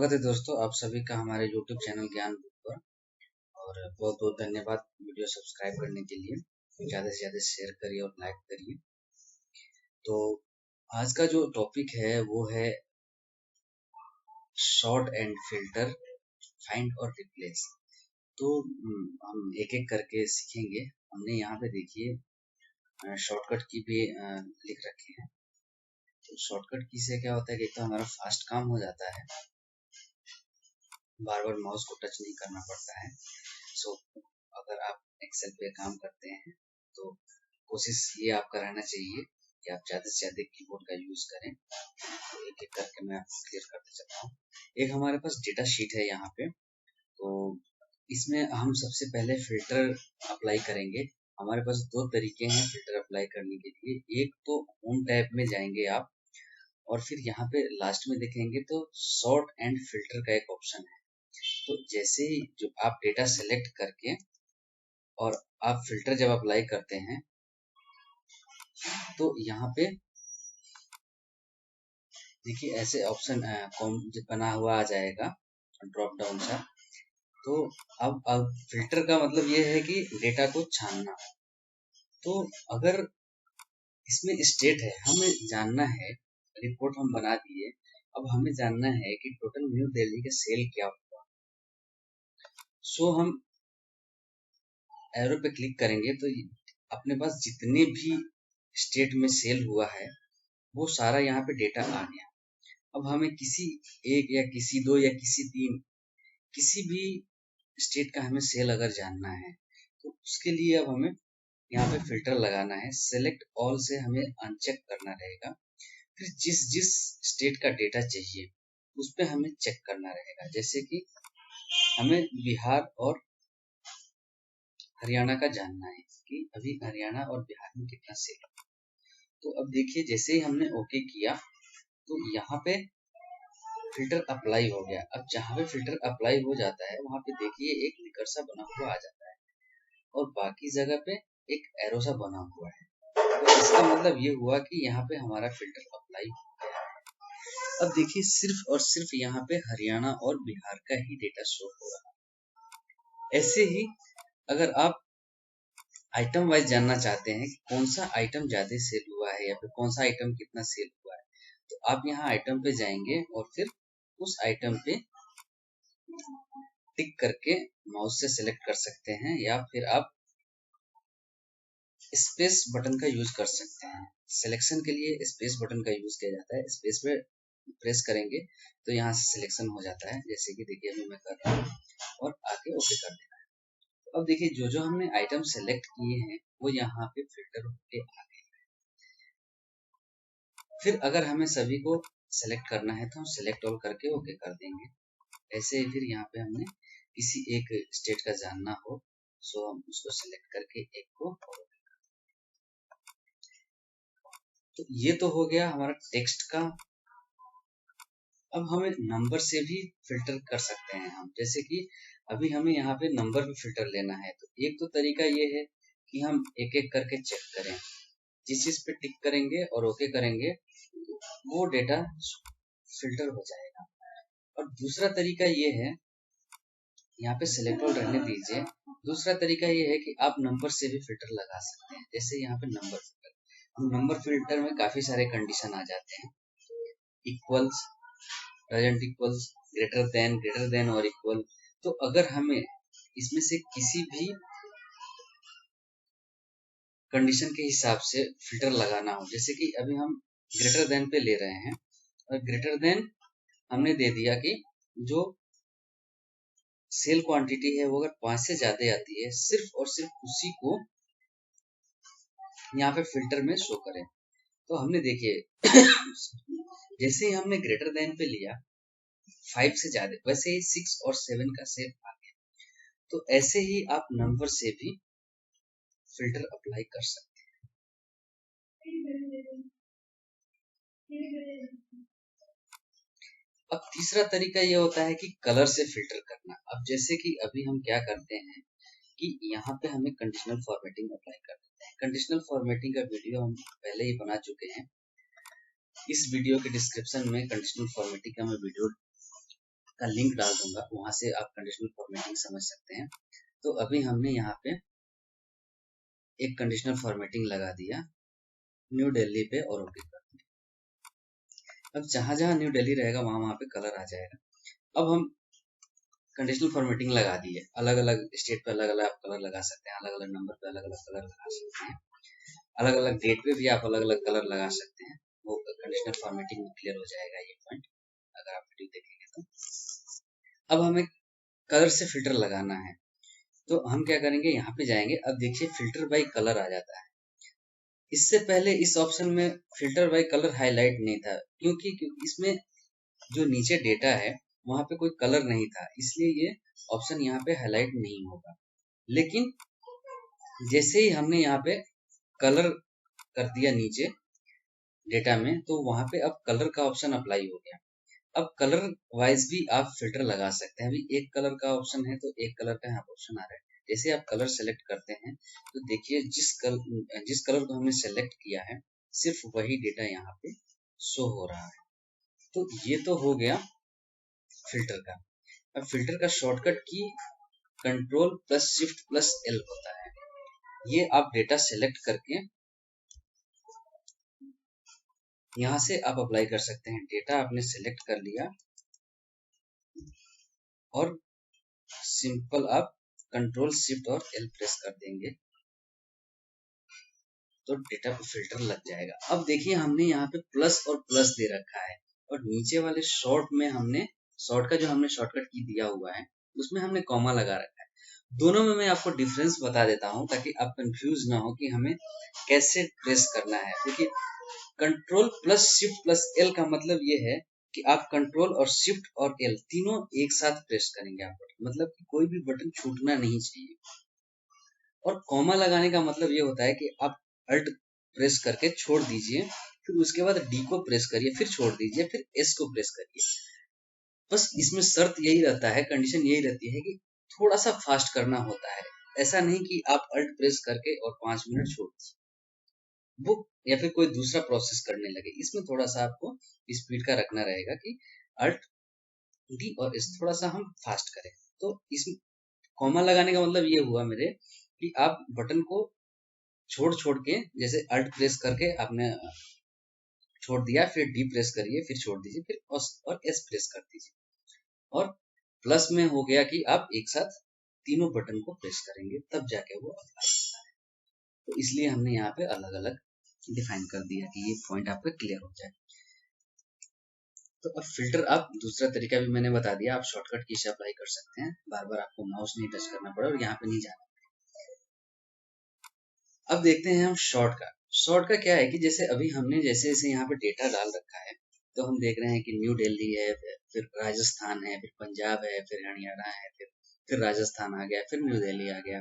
स्वागत है दोस्तों आप सभी का हमारे YouTube चैनल ज्ञान बुक पर। और बहुत बहुत धन्यवाद वीडियो सब्सक्राइब करने के लिए। ज़्यादा से ज़्यादा शेयर करिए और लाइक करिए। तो आज का जो टॉपिक है वो है शॉर्ट एंड फिल्टर फाइंड और रिप्लेस। तो हम एक एक करके सीखेंगे। हमने यहाँ पे देखिए शॉर्टकट की भी लिख रखे हैं। तो शॉर्टकट की से क्या होता है कि एक तो हमारा फास्ट काम हो जाता है, बार बार माउस को टच नहीं करना पड़ता है। सो अगर आप एक्सेल पे काम करते हैं तो कोशिश ये आपका रहना चाहिए कि आप ज़्यादा से ज़्यादा कीबोर्ड का यूज़ करें। तो एक एक करके मैं आपको क्लियर करते चलता हूँ। एक हमारे पास डेटा शीट है यहाँ पे। तो इसमें हम सबसे पहले फिल्टर अप्लाई करेंगे। हमारे पास दो तरीके हैं फिल्टर अप्लाई करने के लिए। एक तो होम टैब में जाएंगे आप और फिर यहाँ पे लास्ट में देखेंगे तो सॉर्ट एंड फिल्टर का एक ऑप्शन है। तो जैसे ही जो आप डेटा सेलेक्ट करके और आप फिल्टर जब अप्लाई करते हैं तो यहाँ पे देखिए ऐसे ऑप्शन बना हुआ आ जाएगा ड्रॉप डाउन सा। तो अब फिल्टर का मतलब ये है कि डेटा को छानना। तो अगर इसमें स्टेट है, हमें जानना है, रिपोर्ट हम बना दिए, अब हमें जानना है कि टोटल न्यू दिल्ली का सेल क्या हुआ। सो हम एरो पे क्लिक करेंगे तो अपने पास जितने भी स्टेट में सेल हुआ है वो सारा यहाँ पे डेटा आ गया। अब हमें किसी एक या किसी दो या किसी तीन किसी भी स्टेट का हमें सेल अगर जानना है तो उसके लिए अब हमें यहाँ पे फिल्टर लगाना है। सेलेक्ट ऑल से हमें अनचेक करना रहेगा। फिर जिस जिस स्टेट का डेटा चाहिए उस पे हमें चेक करना रहेगा। जैसे कि हमें बिहार और हरियाणा का जानना है कि अभी हरियाणा और बिहार में कितना सेल है। तो अब देखिए जैसे ही हमने ओके किया तो यहाँ पे फिल्टर अप्लाई हो गया। अब जहाँ पे फिल्टर अप्लाई हो जाता है वहाँ पे देखिए एक निकर सा बना हुआ आ जाता है और बाकी जगह पे एक एरो सा बना हुआ है। तो इसका मतलब ये हुआ कि यहाँ पे हमारा फिल्टर अप्लाई हो गया है। अब देखिए सिर्फ और सिर्फ यहाँ पे हरियाणा और बिहार का ही डेटा शो हो रहा है। ऐसे ही अगर आप आइटम वाइज जानना चाहते हैं कि कौन सा आइटम ज्यादा सेल हुआ है या फिर कौन सा आइटम कितना सेल हुआ है तो आप यहाँ आइटम पे जाएंगे और फिर उस आइटम पे टिक करके माउस से सिलेक्ट कर सकते हैं या फिर आप स्पेस बटन का यूज कर सकते हैं। सिलेक्शन के लिए स्पेस बटन का यूज किया जाता है। स्पेस पे प्रेस करेंगे तो यहाँ से सिलेक्शन हो जाता है। जैसे कि देखिए अभी मैं कर रहा हूँ और आके ओके कर देना है। तो अब देखिए जो जो हमने आइटम सेलेक्ट किए हैं वो यहाँ पे फिल्टर होके आ गए। फिर अगर हमें सभी को सेलेक्ट करना है तो हम सेलेक्ट ऑल करके ओके कर देंगे। ऐसे फिर यहाँ पे हमने किसी एक स्टेट का जानना हो सो हम उसको सेलेक्ट करके एक को और तो ये तो हो गया हमारा टेक्स्ट का। अब हमें नंबर से भी फिल्टर कर सकते हैं हम। जैसे कि अभी हमें यहाँ पे नंबर पे फिल्टर लेना है तो एक तो तरीका ये है कि हम एक एक करके चेक करें। जिस चीज पे टिक करेंगे और ओके करेंगे वो डेटा फिल्टर हो जाएगा। और दूसरा तरीका ये है, यहाँ पे सिलेक्ट ऑल रहने दीजिए। दूसरा तरीका ये है कि आप नंबर से भी फिल्टर लगा सकते हैं। जैसे यहाँ पे नंबर फिल्टर, हम नंबर फिल्टर में काफी सारे कंडीशन आ जाते हैं। Equals, doesn't equals, greater than और इक्वल। तो अगर हमें इसमें से किसी भी कंडीशन के हिसाब से फिल्टर लगाना हो, जैसे कि अभी हम ग्रेटर देन पे ले रहे हैं और ग्रेटर देन हमने दे दिया कि जो सेल क्वांटिटी है वो अगर 5 से ज्यादा आती है सिर्फ और सिर्फ उसी को यहाँ पे फिल्टर में शो करें। तो हमने देखिए जैसे ही हमने ग्रेटर देन पे लिया 5 से ज्यादा, वैसे ही 6 और 7 का सेल आ गया। तो ऐसे ही आप नंबर से भी फिल्टर अप्लाई कर सकते हैं। अब तीसरा तरीका ये होता है कि कलर से फिल्टर करना। अब जैसे कि अभी हम क्या करते हैं कि यहाँ पे हमें कंडीशनल फॉर्मेटिंग अप्लाई कर देते हैं। कंडीशनल फॉर्मेटिंग का वीडियो हम पहले ही बना चुके हैं। इस वीडियो के डिस्क्रिप्शन में कंडीशनल फॉर्मेटिंग का मैं वीडियो का लिंक डाल दूंगा, वहां से आप कंडीशनल फॉर्मेटिंग समझ सकते हैं। तो अभी हमने यहाँ पे एक कंडीशनल फॉर्मेटिंग लगा दिया न्यू दिल्ली पे और ओके कर दिया। अब जहां जहां न्यू दिल्ली रहेगा वहां वहां पे कलर आ जाएगा। अब हम कंडीशनल फॉर्मेटिंग लगा दी है, अलग अलग स्टेट पे अलग अलग कलर लगा सकते हैं, अलग अलग नंबर पे अलग अलग कलर लगा सकते हैं, अलग अलग डेट पे भी आप अलग अलग कलर लगा सकते हैं। वो कंडीशनल फॉर्मेटिंग में क्लियर हो जाएगा ये पॉइंट अगर आप वीडियो देखेंगे तो। अब हमें कलर से फिल्टर लगाना है, तो हम क्या करेंगे, यहाँ पे जाएंगे। अब देखिए फिल्टर बाय कलर आ जाता है। इससे पहले इस ऑप्शन में फिल्टर बाय कलर हाईलाइट नहीं था, क्योंकि इसमें जो नीचे डेटा है वहां पे कोई कलर नहीं था, इसलिए ये ऑप्शन यहाँ पे हाईलाइट नहीं होगा। लेकिन जैसे ही हमने यहाँ पे कलर कर दिया नीचे डेटा में, तो वहां पे अब कलर का ऑप्शन अप्लाई हो गया। अब कलर वाइज भी आप फिल्टर लगा सकते हैं। अभी एक कलर का ऑप्शन है तो एक कलर का यहाँ पे ऑप्शन आ रहा है। जैसे आप कलर सेलेक्ट करते हैं तो देखिए जिस कलर को हमने सेलेक्ट किया है सिर्फ वही डेटा यहाँ पे शो हो रहा है। तो ये तो हो गया फिल्टर का। अब फिल्टर का शॉर्टकट की control plus shift plus L होता है। ये आप डेटा सेलेक्ट करके यहाँ से आप अप्लाई कर सकते हैं। डेटा आपने सेलेक्ट कर लिया और सिंपल आप कंट्रोल शिफ्ट और एल प्रेस कर देंगे तो डेटा पे फिल्टर लग जाएगा। अब देखिए हमने यहाँ पे प्लस और प्लस दे रखा है और नीचे वाले शॉर्ट में हमने शॉर्ट का जो हमने शॉर्टकट की दिया हुआ है उसमें हमने कॉमा लगा रखा है। दोनों में मैं आपको डिफरेंस बता देता हूँ ताकि आप कंफ्यूज ना हो कि हमें कैसे प्रेस करना है। देखिए control plus shift plus L का मतलब ये है कि आप कंट्रोल और शिफ्ट और एल तीनों एक साथ प्रेस करेंगे। आप मतलब कि कोई भी बटन छूटना नहीं चाहिए। और कॉमा लगाने का मतलब ये होता है कि आप अल्ट प्रेस करके छोड़ दीजिए, फिर उसके बाद डी को प्रेस करिए, फिर छोड़ दीजिए, फिर एस को प्रेस करिए। बस इसमें शर्त यही रहता है, कंडीशन यही रहती है कि थोड़ा सा फास्ट करना होता है। ऐसा नहीं कि आप अल्ट प्रेस करके और 5 मिनट छोड़ दीजिए वो या फिर कोई दूसरा प्रोसेस करने लगे। इसमें थोड़ा सा आपको स्पीड का रखना रहेगा कि अल्ट डी और एस थोड़ा सा हम फास्ट करें। तो इसमें कॉमा लगाने का मतलब ये हुआ मेरे कि आप बटन को छोड़ छोड़ के, जैसे अल्ट प्रेस करके आपने छोड़ दिया, फिर डी प्रेस करिए, फिर छोड़ दीजिए, फिर और एस प्रेस कर दीजिए। और प्लस में हो गया कि आप एक साथ तीनों बटन को प्रेस करेंगे तब जाके वो अप्लाई होता है। तो इसलिए हमने यहाँ पे अलग अलग डिफाइन कर दिया कि ये पॉइंट आपका क्लियर हो जाए। तो अब फिल्टर आप दूसरा तरीका भी मैंने बता दिया, आप शॉर्टकट की से अप्लाई कर सकते हैं, बार बार आपको माउस नहीं टच करना पड़े और यहाँ पे नहीं जाना। अब देखते हैं हम शॉर्ट का। शॉर्ट का क्या है कि जैसे अभी हमने जैसे जैसे यहाँ पे डेटा डाल रखा है तो हम देख रहे हैं कि न्यू दिल्ली है, फिर राजस्थान है, फिर पंजाब है, फिर हरियाणा है, फिर राजस्थान आ गया, फिर न्यू दिल्ली आ गया।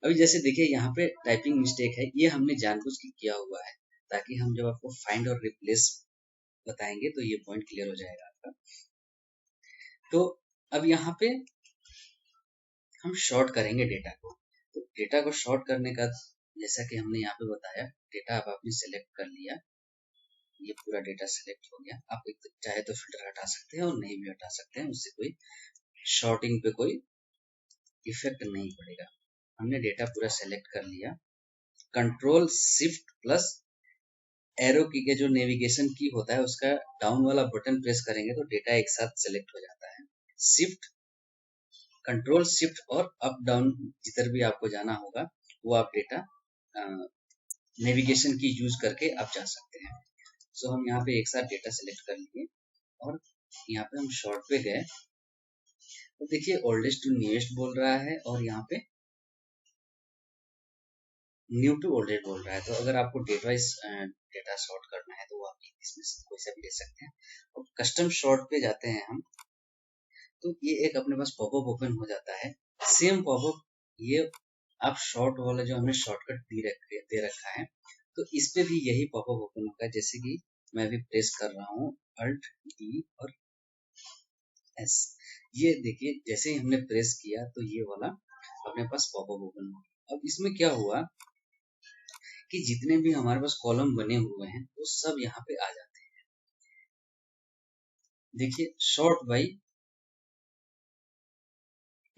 अभी जैसे देखिए यहाँ पे टाइपिंग मिस्टेक है, ये हमने जानबूझ के किया हुआ है ताकि हम जब आपको फाइंड और रिप्लेस बताएंगे तो ये पॉइंट क्लियर हो जाएगा आपका। तो अब यहाँ पे हम शॉर्ट करेंगे डेटा को। तो डेटा को शॉर्ट करने का जैसा कि हमने यहाँ पे बताया, डेटा आप आपने सेलेक्ट कर लिया, ये पूरा डेटा सेलेक्ट हो गया। आप एक चाहे तो फिल्टर हटा सकते हैं और नहीं भी हटा सकते हैं, उससे कोई शॉर्टिंग पे कोई इफेक्ट नहीं पड़ेगा। हमने डेटा पूरा सेलेक्ट कर लिया। कंट्रोल शिफ्ट प्लस एरो की के जो नेविगेशन की होता है उसका डाउन वाला बटन प्रेस करेंगे तो डेटा एक साथ सेलेक्ट हो जाता है। शिफ्ट कंट्रोल शिफ्ट और अप डाउन जिधर भी आपको जाना होगा वो आप डेटा नेविगेशन की यूज करके आप जा सकते हैं। सो हम यहाँ पे एक साथ डेटा सेलेक्ट कर लिए और यहाँ पे हम शॉर्ट पे गए तो देखिए ओल्डेस्ट टू न्यूएस्ट बोल रहा है और यहाँ पे न्यू टू ओल्डेस्ट बोल रहा है। तो अगर आपको डेट वाइज डेटा शॉर्ट करना है तो आप इसमें से कोई सा भी ले सकते हैं। और कस्टम शॉर्ट पे जाते हैं हम तो ये एक अपने पास पॉपअप ओपन हो जाता है। सेम पॉपअप ये आप शॉर्ट वाला जो हमने शॉर्टकट दे रखा है तो इस पे भी यही पॉपअप ओपन होगा। जैसे कि मैं भी प्रेस कर रहा हूँ अल्ट डी और एस, ये देखिए जैसे ही हमने प्रेस किया तो ये वाला अपने पास पॉपअप ओपन हो गया। अब इसमें क्या हुआ कि जितने भी हमारे पास कॉलम बने हुए हैं वो सब यहाँ पे आ जाते हैं। देखिए शॉर्ट बाई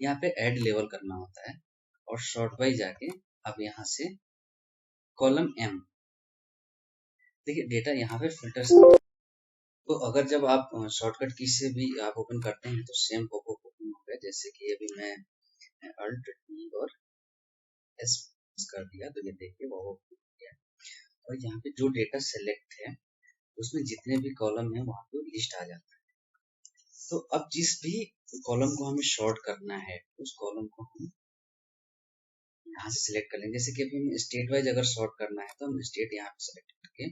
यहाँ पे ऐड लेवल करना होता है और शॉर्ट बाय जाके अब यहाँ से कॉलम एम, देखिए डेटा यहाँ पे फिल्टर। तो अगर जब आप शॉर्टकट की से भी आप ओपन करते हैं तो सेम पॉपअप ओपन होगा। जैसे कि अभी मैं अल्ट टी और एस कर दिया तो ये देखिए वो ओपन हो गया और यहाँ पे जो डेटा सेलेक्ट है उसमें जितने भी कॉलम है वहाँ पे लिस्ट आ जाता है। तो अब जिस भी कॉलम को हमें शॉर्ट करना है उस कॉलम को हम यहाँ से सिलेक्ट कर लेंगे। जैसे कि अभी हमें स्टेट वाइज अगर शॉर्ट करना है तो हम स्टेट यहाँ पे सिलेक्ट करके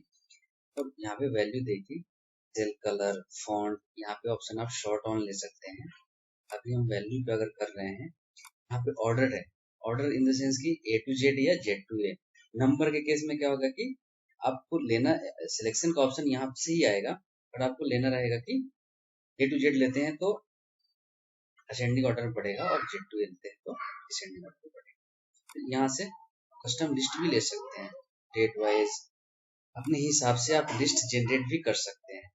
और यहाँ पे वैल्यू देखिए सेल कलर फॉन्ट, यहाँ पे ऑप्शन आप शॉर्ट ऑन ले सकते हैं। अभी हम वैल्यू पे अगर कर रहे हैं, यहाँ पे ऑर्डर है, ऑर्डर इन द सेंस कि A to Z या Z to A। नंबर के केस में क्या होगा कि आपको लेना सिलेक्शन का ऑप्शन यहाँ से ही आएगा, बट आपको लेना रहेगा कि A to Z लेते हैं तो असेंडिंग ऑर्डर में पड़ेगा और Z to A लेते हैं तो डिसेंडिंग ऑर्डर में पड़ेगा। यहाँ से कस्टम लिस्ट भी ले सकते हैं, डेट वाइज अपने हिसाब से आप लिस्ट जनरेट भी कर सकते हैं,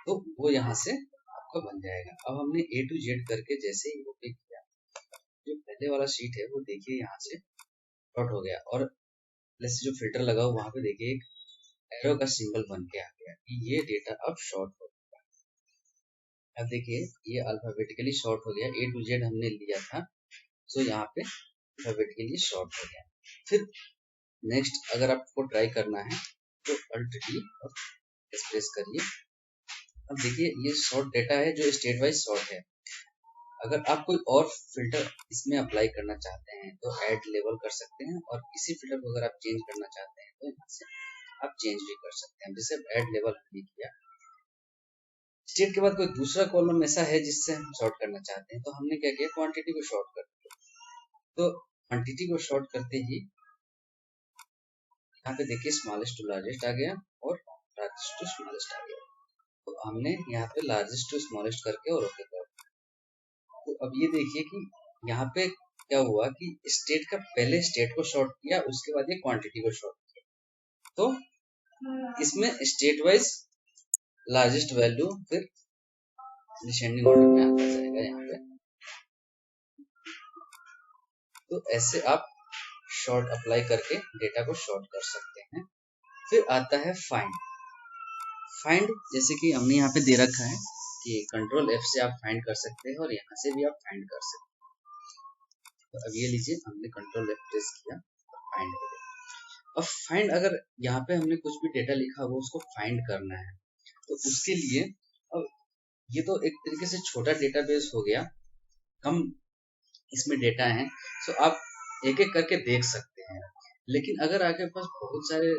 तो वो यहाँ से आपका बन जाएगा। अब हमने A to Z करके जैसे ही ओके किया, जो पहले वाला शीट है वो देखिए यहाँ से शॉर्ट हो गया और प्लस जो फिल्टर लगा हुआ वहां पे देखिए एक एरो का सिंबल बन के आ गया कि ये डेटा अब शॉर्ट हो गया। अब देखिए ये अल्फाबेटिकली शॉर्ट हो गया, A to Z हमने लिया था सो यहाँ पे अल्फाबेटिकली शॉर्ट हो गया। फिर नेक्स्ट अगर आपको ट्राई करना है तो अल्ट टी और प्रेस करिए। अब देखिए ये शॉर्ट डेटा है जो स्टेट वाइज शॉर्ट है। अगर आप कोई और फिल्टर इसमें अप्लाई करना चाहते हैं तो ऐड लेवल कर सकते हैं और इसी फिल्टर को अगर आप चेंज करना चाहते हैं तो यहाँ से आप चेंज भी कर सकते हैं। जैसे ऐड लेवल हमने किया, स्टेट के बाद कोई दूसरा कॉलम ऐसा है जिससे हम शॉर्ट करना चाहते हैं तो हमने क्या किया, क्वांटिटी को शॉर्ट कर दिया। तो क्वांटिटी को शॉर्ट करते ही यहाँ पे देखिए स्मॉलेस्ट टू लार्जेस्ट आ गया और लार्जेस्ट टू स्मॉलेस्ट आ गया। तो हमने यहाँ पे लार्जेस्ट टू स्मॉलेस्ट करके और ओके कर। तो अब ये देखिए कि यहाँ पे क्या हुआ कि स्टेट का पहले स्टेट को शॉर्ट किया, उसके बाद ये क्वांटिटी को शॉर्ट किया। तो इसमें स्टेट वाइज लार्जेस्ट वैल्यू फिर डिसेंडिंग ऑर्डर में आता जाएगा यहाँ पे। तो ऐसे आप शॉर्ट अप्लाई करके डेटा को शॉर्ट कर सकते हैं। फिर आता है फाइंड। फाइंड जैसे कि हमने यहाँ पे दे रखा है कि कंट्रोल F से आप फाइंड कर सकते हैं और यहाँ से भी आप फाइंड कर सकते हैं। तो अब ये लीजिए हमने कंट्रोल F प्रेस किया, फाइंड हो गया। अब फाइंड अगर यहाँ पे हमने कुछ भी डेटा लिखा हुआ उसको फाइंड करना है तो उसके लिए अब ये तो एक तरीके से छोटा डेटाबेस हो गया, कम इसमें डेटा है, तो आप एक एक करके देख सकते हैं। लेकिन अगर आपके पास बहुत सारे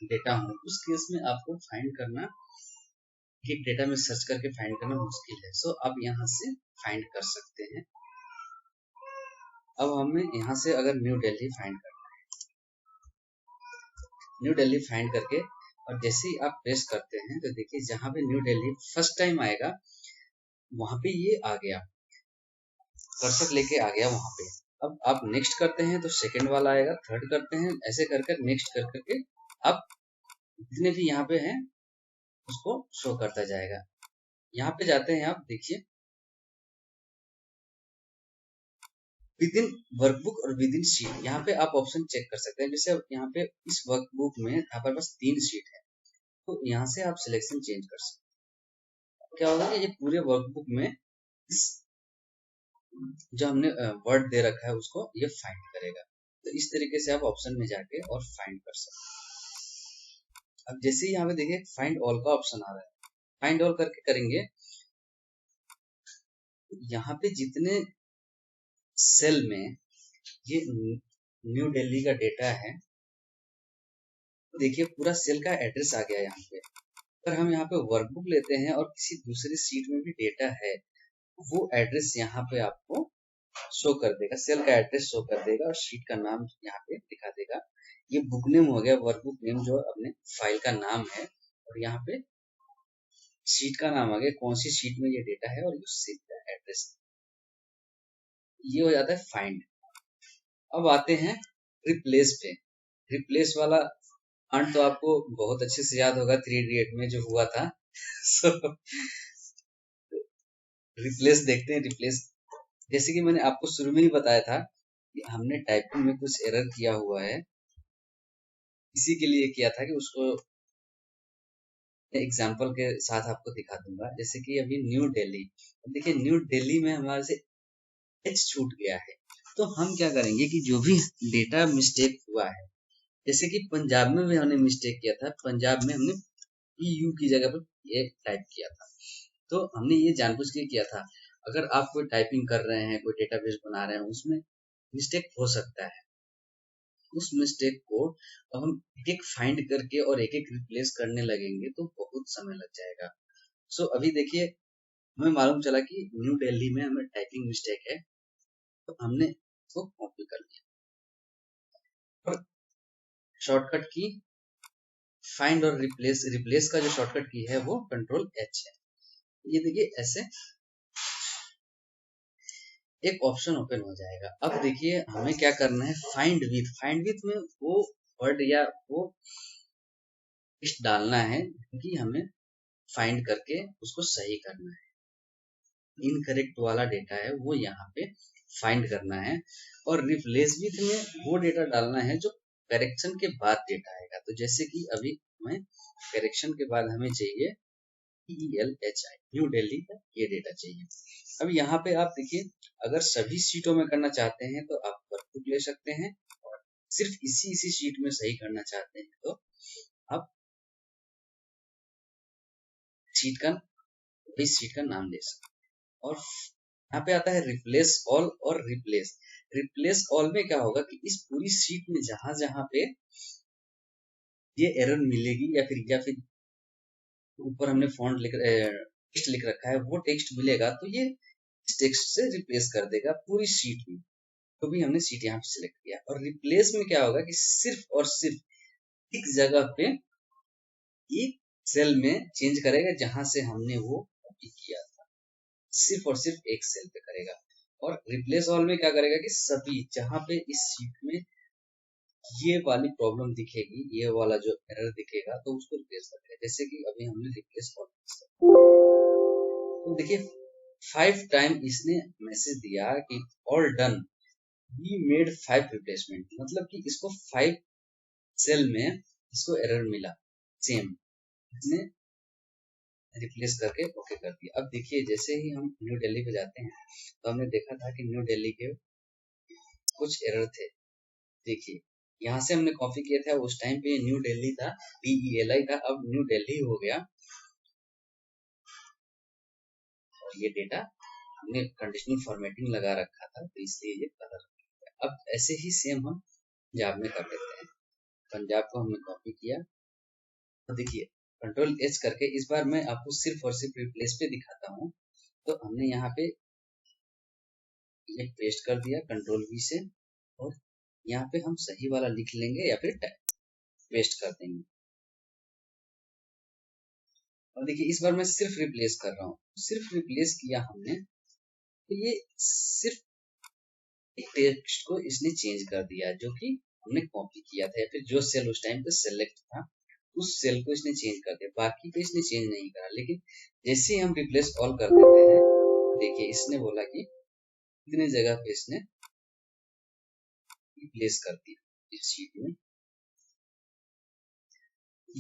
डेटा हो उस केस में आपको फाइंड करना, एक डेटा में सर्च करके फाइंड करना मुश्किल है। सो आप यहाँ से फाइंड कर सकते हैं। अब हमें यहाँ से अगर न्यू दिल्ली फाइंड करना है, न्यू दिल्ली फाइंड करके और जैसे ही आप प्रेस करते हैं तो देखिए जहां पे न्यू दिल्ली फर्स्ट टाइम आएगा वहां पे ये आ गया, कर्सर लेके आ गया वहां पे। अब आप नेक्स्ट करते हैं तो सेकंड वाला आएगा, थर्ड करते हैं, ऐसे कर कर नेक्स्ट कर करके आप जितने भी यहाँ पे हैं उसको शो करता जाएगा। यहाँ पे जाते हैं आप देखिए विद इन वर्कबुक और विद इन शीट, यहाँ पे आप ऑप्शन चेक कर सकते हैं। जैसे यहाँ पे इस वर्कबुक में आपके पास 3 शीट है तो यहाँ से आप सिलेक्शन चेंज कर सकते हैं। क्या होगा कि ये पूरे वर्कबुक में इस जो हमने वर्ड दे रखा है उसको ये फाइंड करेगा। तो इस तरीके से आप ऑप्शन में जाके और फाइंड कर सकते हैं। अब जैसे ही यहाँ पे देखिए फाइंड ऑल का ऑप्शन आ रहा है, फाइंड ऑल करके करेंगे यहाँ पे जितने सेल में ये न्यू दिल्ली का डेटा है देखिए पूरा सेल का एड्रेस आ गया यहाँ पे। अगर हम यहाँ पे वर्कबुक लेते हैं और किसी दूसरी सीट में भी डेटा है वो एड्रेस यहाँ पे आपको शो कर देगा, सेल का एड्रेस शो कर देगा और शीट का नाम यहाँ पे दिखा देगा। ये बुक नेम हो गया, वर्कबुक नेम जो अपने फाइल का नाम है, और यहाँ पे शीट का नाम आ गया, कौन सी शीट में ये डेटा है और उस शीट का एड्रेस। ये हो जाता है फाइंड। अब आते हैं रिप्लेस पे। रिप्लेस वाला अंत तो आपको बहुत अच्छे से याद होगा 3 इडियट में जो हुआ था। सो रिप्लेस देखते हैं रिप्लेस जैसे कि मैंने आपको शुरू में ही बताया था कि हमने टाइपिंग में कुछ एरर किया हुआ है, इसी के लिए किया था कि उसको एग्जाम्पल के साथ आपको दिखा दूंगा। जैसे कि अभी न्यू दिल्ली, देखिए न्यू दिल्ली में हमारे से एच छूट गया है, तो हम क्या करेंगे कि जो भी डेटा मिस्टेक हुआ है, जैसे कि पंजाब में भी हमने मिस्टेक किया था, पंजाब में हमने पीयू की जगह पर ये टाइप किया था, तो हमने ये जानबूझ के किया था। अगर आप कोई टाइपिंग कर रहे हैं, कोई डेटाबेस बना रहे हैं, उसमें मिस्टेक हो सकता है, उस मिस्टेक को अब हम एक एक फाइंड करके और एक एक रिप्लेस करने लगेंगे तो बहुत समय लग जाएगा। सो अभी देखिए हमें मालूम चला कि न्यू दिल्ली में हमें टाइपिंग मिस्टेक है, तो हमने इसको कॉपी कर लिया और शॉर्टकट की फाइंड और रिप्लेस, रिप्लेस का जो शॉर्टकट की है वो कंट्रोल एच है। ये देखिए ऐसे एक ऑप्शन ओपन हो जाएगा। अब देखिए हमें क्या करना है, फाइंड विथ में वो वर्ड या वो टेक्स्ट डालना है क्योंकि हमें फाइंड करके उसको सही करना है। इनकरेक्ट वाला डेटा है वो यहाँ पे फाइंड करना है, और रिप्लेस विथ में वो डेटा डालना है जो करेक्शन के बाद डेटा आएगा। तो जैसे कि अभी हमें करेक्शन के बाद हमें चाहिए ELHI, न्यू दिल्ली का ये डेटा चाहिए। अब यहाँ पे आप देखिए, अगर सभी सीटों में करना चाहते हैं तो आप वर्कबुक ले सकते हैं, और सिर्फ इसी सीट में सही करना चाहते हैं तो आप सीट का इस सीट का नाम दे सकते हैं। और यहाँ पे आता है रिप्लेस ऑल और रिप्लेस। रिप्लेस ऑल में क्या होगा कि इस पूरी सीट में जहां जहां पे ये एरर मिलेगी या फिर ऊपर हमने फॉन्ट लिख टेक्स्ट लिख रखा है वो टेक्स्ट मिलेगा, तो ये इस टेक्स्ट से रिप्लेस कर देगा पूरी सीट में। तो भी हमने सीट यहाँ पे सिलेक्ट किया। और रिप्लेस में क्या होगा कि सिर्फ और सिर्फ एक जगह पे एक सेल में चेंज करेगा जहां से हमने वो कॉपी किया था, सिर्फ और सिर्फ एक सेल पे करेगा। और रिप्लेस ऑल में क्या करेगा कि सभी जहां पे इस सीट में ये वाली प्रॉब्लम दिखेगी, ये वाला जो एरर दिखेगा, तो उसको रिप्लेस कर देगा। जैसे कि अभी हमने रिप्लेस ऑल, तो देखिए 5 टाइम इसने मैसेज दिया कि all done, we made 5 replacement, मतलब कि इसको 5 सेल में इसको एरर मिला, सेम इसने रिप्लेस करके ओके कर दिया। अब देखिए जैसे ही हम न्यू दिल्ली पे जाते हैं तो हमने देखा था कि न्यू दिल्ली के कुछ एरर थे। देखिए यहाँ से हमने कॉपी किया था, उस टाइम पे न्यू दिल्ली था, DELI था, अब न्यू दिल्ली हो गया, और ये डेटा हमने कंडीशनल फॉर्मेटिंग लगा रखा था तो इसलिए ये कलर। अब ऐसे ही सेम हम पंजाब में कर लेते हैं। पंजाब को हमने कॉपी किया, तो देखिए कंट्रोल एच करके इस बार मैं आपको सिर्फ और सिर्फ रिप्लेस पे दिखाता हूँ। तो हमने यहाँ पे ये पेस्ट कर दिया कंट्रोल V से, और यहाँ पे हम सही वाला लिख लेंगे या फिर पेस्ट कर देंगे। और देखिए इस बार मैं सिर्फ रिप्लेस कर रहा हूँ, सिर्फ रिप्लेस किया हमने, तो ये सिर्फ एक टेक्स्ट को इसने चेंज कर दिया जो कि हमने कॉपी किया था, या फिर जो सेल उस टाइम पे सेलेक्ट था उस सेल को इसने चेंज कर दिया, बाकी पे इसने चेंज नहीं करा। लेकिन जैसे ही हम रिप्लेस ऑल कर देते हैं, देखिए इसने बोला कि इतने जगह पे इसने रिप्लेस कर दिया इस शीट में।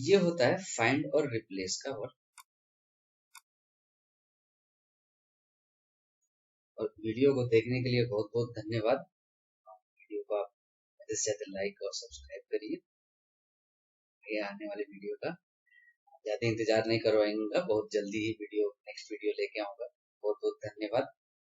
ये होता है फाइंड और रिप्लेस का वर्क। और वीडियो को देखने के लिए बहुत बहुत धन्यवाद। वीडियो को आप ज्यादा से ज्यादा लाइक और सब्सक्राइब करिए। ये आने वाले वीडियो का ज्यादा इंतजार नहीं करवाएंगा, बहुत जल्दी ही वीडियो नेक्स्ट वीडियो लेके आऊंगा। बहुत बहुत धन्यवाद।